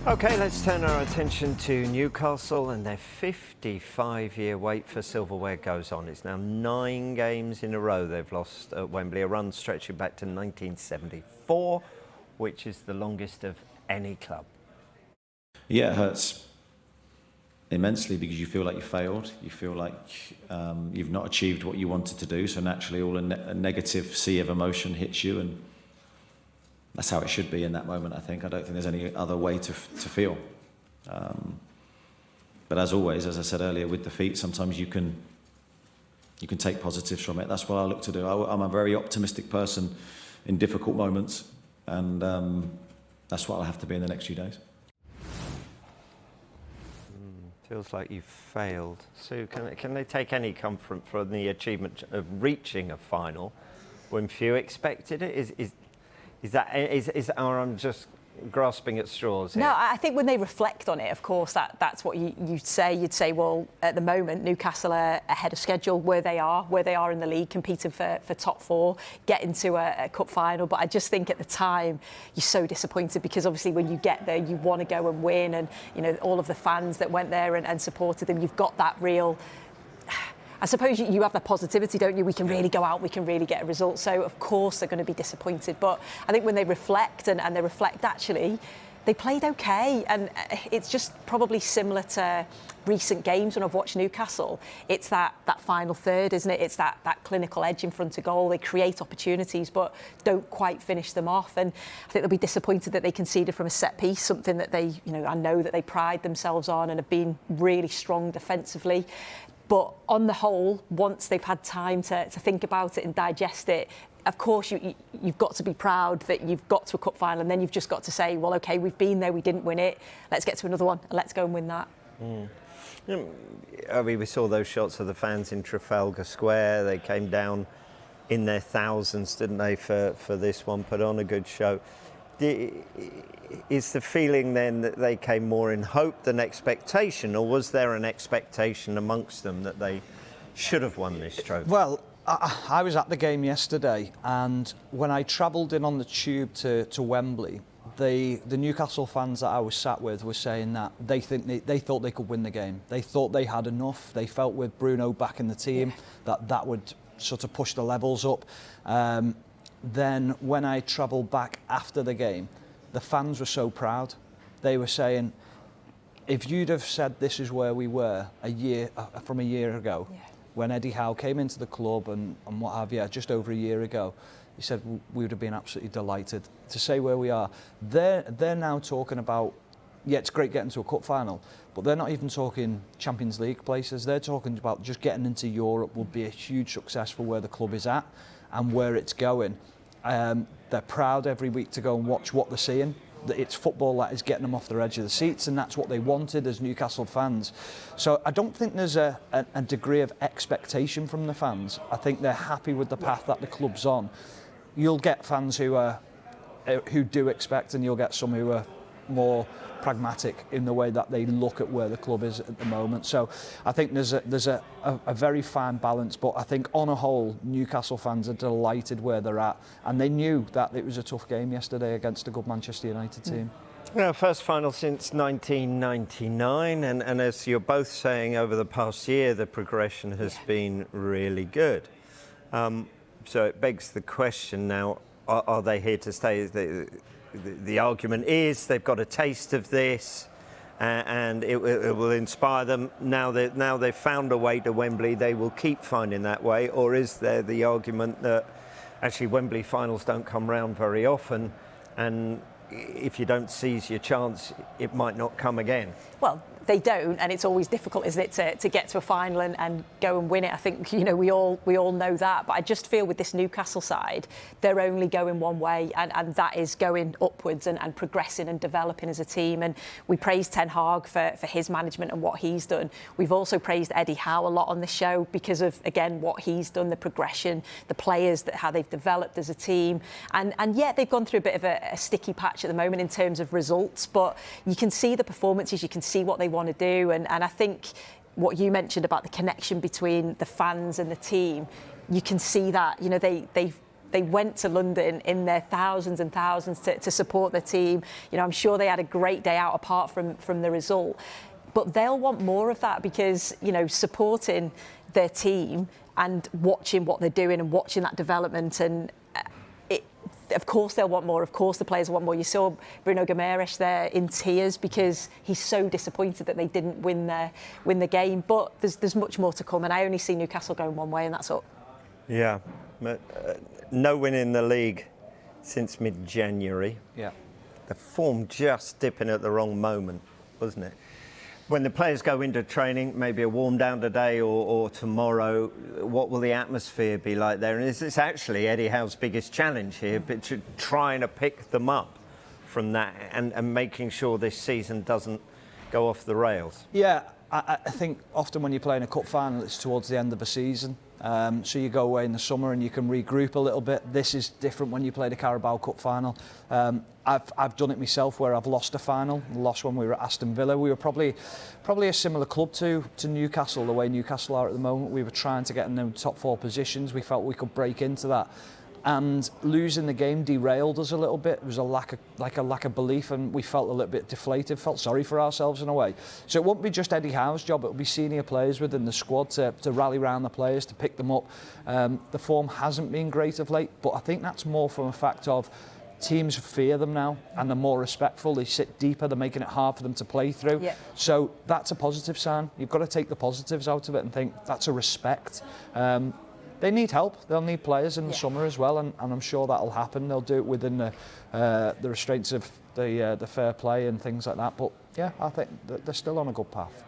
OK, let's turn our attention to Newcastle, and their 55-year wait for silverware goes on. It's now 9 games in a row they've lost at Wembley, a run stretching back to 1974, which is the longest of any club. Yeah, it hurts immensely because you feel like you failed. You feel like you've not achieved what you wanted to do, so naturally all a negative sea of emotion hits you, and that's how it should be in that moment, I think. I don't think there's any other way to feel. But as always, as I said earlier, with defeat, sometimes you can take positives from it. That's what I look to do. I'm a very optimistic person in difficult moments, and that's what I'll have to be in the next few days. Feels like you've failed. Sue, can they take any comfort from the achievement of reaching a final when few expected it? Or I'm just grasping at straws here? No, I think when they reflect on it, of course, that's what you'd say. You'd say, well, at the moment, Newcastle are ahead of schedule where they are in the league, competing for top 4, getting to a cup final. But I just think at the time, you're so disappointed because obviously when you get there, you want to go and win. And, you know, all of the fans that went there and supported them, you've got that real... I suppose you have the positivity, don't you? We can really go out, we can really get a result. So, of course, they're going to be disappointed. But I think when they reflect, and they reflect, actually, they played OK. And it's just probably similar to recent games when I've watched Newcastle. It's that final third, isn't it? It's that clinical edge in front of goal. They create opportunities, but don't quite finish them off. And I think they'll be disappointed that they conceded from a set piece, something that they, you know, I know that they pride themselves on and have been really strong defensively. But on the whole, once they've had time to think about it and digest it, of course, you've got to be proud that you've got to a cup final, and then you've just got to say, well, OK, we've been there, we didn't win it, let's get to another one, and let's go and win that. I mean, we saw those shots of the fans in Trafalgar Square. They came down in their thousands, didn't they, for this one, put on a good show. Is the feeling then that they came more in hope than expectation, or was there an expectation amongst them that they should have won this trophy? Well, I was at the game yesterday, and when I travelled in on the tube to Wembley, the Newcastle fans that I was sat with were saying that they thought they could win the game. They thought they had enough. They felt with Bruno back in the team that would sort of push the levels up. Then when I travelled back after the game, the fans were so proud. They were saying, if you'd have said this is where we were from a year ago, when Eddie Howe came into the club and what have you, just over a year ago, he said we would have been absolutely delighted to say where we are. They're now talking about, yeah, it's great getting to a cup final, but they're not even talking Champions League places. They're talking about just getting into Europe will be a huge success for where the club is at and where it's going. They're proud every week to go and watch what they're seeing. It's football that is getting them off the edge of the seats, and that's what they wanted as Newcastle fans. So I don't think there's a degree of expectation from the fans. I think they're happy with the path that the club's on. You'll get fans who do expect, and you'll get some who are more pragmatic in the way that they look at where the club is at the moment. So I think there's a very fine balance, but I think on a whole, Newcastle fans are delighted where they're at, and they knew that it was a tough game yesterday against a good Manchester United team. Well, first final since 1999, and as you're both saying, over the past year, the progression has been really good. So it begs the question now, are they here to stay? The argument is they've got a taste of this, and it will inspire them. Now they've found a way to Wembley, they will keep finding that way. Or is there the argument that actually Wembley finals don't come round very often, and if you don't seize your chance, it might not come again? Well, they don't, and it's always difficult, isn't it, to get to a final and go and win it. I think, you know, we all know that, but I just feel with this Newcastle side, they're only going one way, and that is going upwards and progressing and developing as a team. And we praised Ten Hag for his management and what he's done. We've also praised Eddie Howe a lot on the show because of, again, what he's done, the progression, the players, how they've developed as a team. And yeah, they've gone through a bit of a sticky patch at the moment in terms of results, but you can see the performances, you can see what they want to do, and I think what you mentioned about the connection between the fans and the team, you can see that, you know, they They went to London in their thousands and thousands to support their team. You know, I'm sure they had a great day out apart from the result. But they'll want more of that because, you know, supporting their team and watching what they're doing and watching that development, and of course they'll want more. Of course the players want more. You saw Bruno Guimaraes there in tears because he's so disappointed that they didn't win the game. But there's much more to come, and I only see Newcastle going one way, and that's up. Yeah, no win in the league since mid-January. Yeah. The form just dipping at the wrong moment, wasn't it? When the players go into training, maybe a warm down today or tomorrow, what will the atmosphere be like there? And it's actually Eddie Howe's biggest challenge here, but trying to pick them up from that and making sure this season doesn't go off the rails. Yeah, I think often when you're playing a cup final, it's towards the end of the season. So you go away in the summer and you can regroup a little bit. This is different when you play the Carabao Cup final. I've done it myself where I've lost a final. Lost when we were at Aston Villa. We were probably a similar club to Newcastle, the way Newcastle are at the moment. We were trying to get in the top 4 positions. We felt we could break into that. And losing the game derailed us a little bit. There was a lack of belief, and we felt a little bit deflated, felt sorry for ourselves in a way. So it won't be just Eddie Howe's job, it'll be senior players within the squad to rally around the players, to pick them up. The form hasn't been great of late, but I think that's more from a fact of teams fear them now, and they're more respectful. They sit deeper, they're making it hard for them to play through. Yeah. So that's a positive sign. You've got to take the positives out of it and think that's a respect. They need help. They'll need players in the summer as well, and I'm sure that'll happen. They'll do it within the restraints of the fair play and things like that. But yeah, I think they're still on a good path.